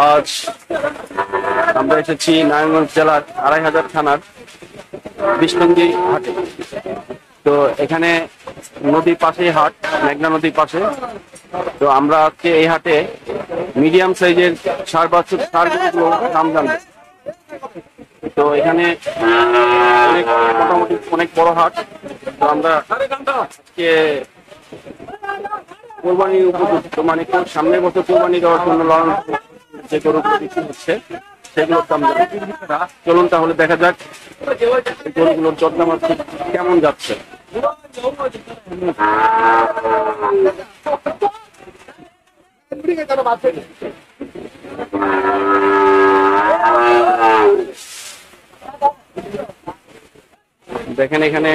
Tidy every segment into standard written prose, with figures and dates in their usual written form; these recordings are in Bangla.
আজ আমরা এসেছি নারায়ণগঞ্জ জেলার ২৫০০ থানার বিষ্ণুন্দী হাটে। তো এখানে নদীর পাশেই হাট, মেঘনা নদীর পাশে। তো আমরা আজকে এই হাটে মিডিয়াম সাইজের ষাঁড় বাছুর ষাঁড়গুলো দাম জানবো। তো এখানে মোটামুটি অনেক বড় হাট। তো আমরা আজকে কোরবানির উপযুক্ত, মানে সামনের বছর কোরবানি দেওয়ার জন্য যে গরুগুলো বিক্রি হচ্ছে সেগুলোর দাম জানবো। চলুন তাহলে দেখা যাক গরুগুলোর চটনাম কেমন যাচ্ছে। দেখেন এখানে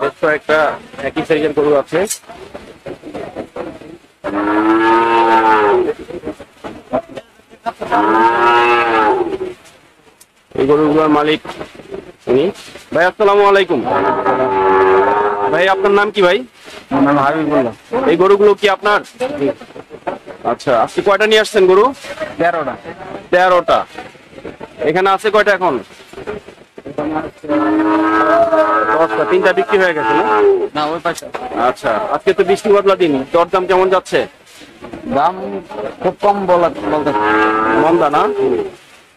বেশ কয়েকটা একই সাইজের গরু আছে। এই গরুগুলোর মালিক উনি। ভাই আসসালামু আলাইকুম। ভাই আপনার নাম কি ভাই? আমার নাম হাবিবুল্লাহ। এই গরুগুলো কি আপনার? আচ্ছা, আজকে কয়টা নিয়ে আসছেন গরু? 13টা। 13টা। এখানে আছে কয়টা এখন? 10টা। 3টা বিক্রি হয়ে গেছে না? না, ওই পাশে। আচ্ছা, আজকে তো বৃষ্টি বাদলা দিন, দরদাম কেমন যাচ্ছে? দাম খুব কম বলতে। মন্দা না?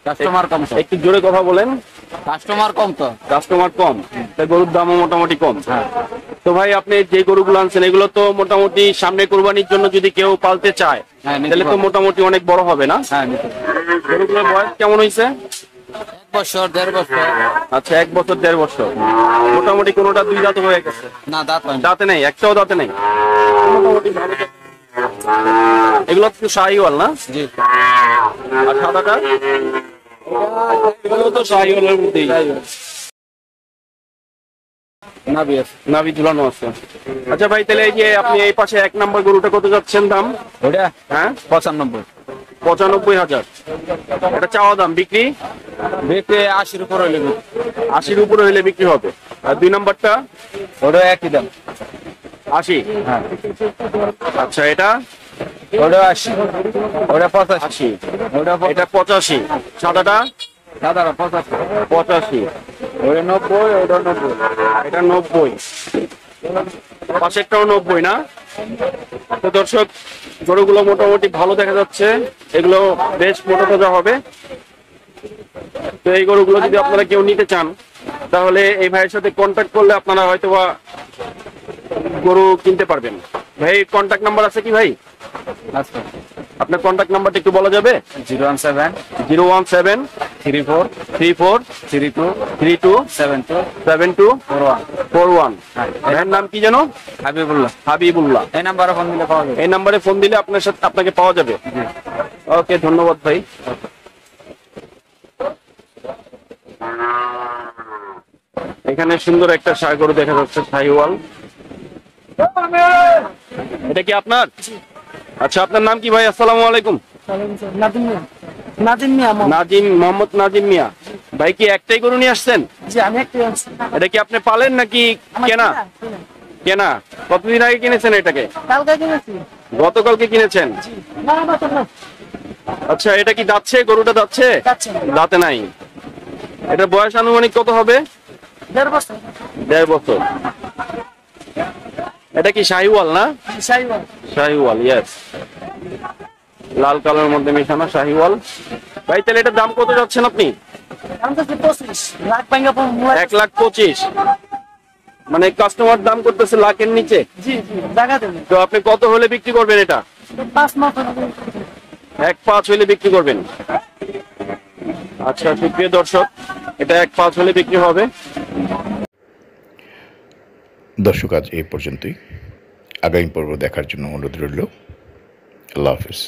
কাস্টমার কম তো। একটু জোরে কথা বলেন। কাস্টমার কম তো। কাস্টমার কম, তাই গরুর দামও মোটামুটি কম। হ্যাঁ। তো ভাই আপনি যে গরুগুলো আনছেন এগুলো তো মোটামুটি সামনে কোরবানির জন্য যদি কেউ পালতে চায় তাহলে তো মোটামুটি অনেক বড় হবে না? হ্যাঁ। গরুগুলোর বয়স কেমন হয়েছে? 1 বছর 1.5 বছর। আচ্ছা, 1 বছর 1.5 বছর। মোটামুটি কোনোটা 2 দাঁত হয়ে গেছে? না, দাঁত হয় না। দাঁতে নেই, একটাও দাঁতে নেই। মোটামুটি ভালো। এগুলো তো শাহিওয়াল না? জি। আর সাদাটা? এগুলো তো শাহিওয়ালের মধ্যেই। নাভি ঝুলানো আছে। আচ্ছা ভাই, তাহলে এই যে আপনি এই পাশে 1 নম্বর গরুটা কত যাচ্ছেন দাম? ওটা হ্যাঁ, 95। 95,000। এটা চাওয়া দাম, বিক্রি? বিক্রি 80-র উপর হইলে। 80-র উপরে হইলে বিক্রি হবে। আর 2 নম্বরটা? ওটা একই দাম, 80। হ্যাঁ। আচ্ছা, এটা? ওটা 80। ওটা 85। 80। এটা 85। সাদাটা? দাদারা 85। 85। ওটা 90। ওটা 90। এটা 90। পাশেরটাও 90 না? তো দর্শক, গরুগুলো মোটামুটি ভালো দেখা যাচ্ছে। এগুলো বেশ মোটা তাজা হবে। তো এই গরুগুলো যদি আপনারা কেউ নিতে চান তাহলে এই ভাইয়ের সাথে কন্ট্যাক্ট করলে আপনারা হয়তোবা গরু কিনতে পারবেন। ভাই কন্ট্যাক্ট নাম্বার আছে কি ভাই? আচ্ছা, আপনার কন্ট্যাক্ট নাম্বারটা একটু বলা যাবে? 017 017 34 34 32 32 72 72 41। 41। ভাইয়ের নাম কি যেন? হাবিবুল্লাহ। হাবিবুল্লাহ। এই নাম্বারে ফোন দিলে পাওয়া যাবে। এই নাম্বারে ফোন দিলে আপনাকে পাওয়া যাবে। ওকে, ধন্যবাদ ভাই। এখানে সুন্দর একটা ষাঁড় গরু দেখা যাচ্ছে, শাহিওয়াল। এটা কি আপনার? আচ্ছা, আপনার নাম কি ভাই? আসসালামু আলাইকুম। নাজিম, মোহাম্মদ নাজিম মিয়া। ভাই কি একটাই গরু নিয়ে আসছেন? এটা কি আপনি পালেন নাকি কেনা? কেনা। কতদিন আগে কিনেছেন এটাকে? গতকালকে কিনেছেন? আচ্ছা, এটা কি দাচ্ছে? গরুটা দাচ্ছে? দাঁতে নাই। এটা বয়স আনুমানিক কত হবে? 1.5 বছর। এটা কি শাহিওয়াল না? শাহিওয়াল, ইয়েস। লাল কালারের মধ্যে মেশানো শাহিওয়াল। ভাই তাহলে এটার দাম কত যাচ্ছেন আপনি? 1,25,000। মানে কাস্টমার দাম করতেছে লাখের নিচে। তো আপনি কত হলে বিক্রি করবেন এটা? 1.5 হলে বিক্রি করবেন। আচ্ছা, সুপ্রিয় দর্শক, এটা 1.5 হলে বিক্রি হবে। দর্শক, আজ এই পর্যন্তই। আগামী পর্ব দেখার জন্য অনুরোধ রইল। আল্লাহ হাফেজ।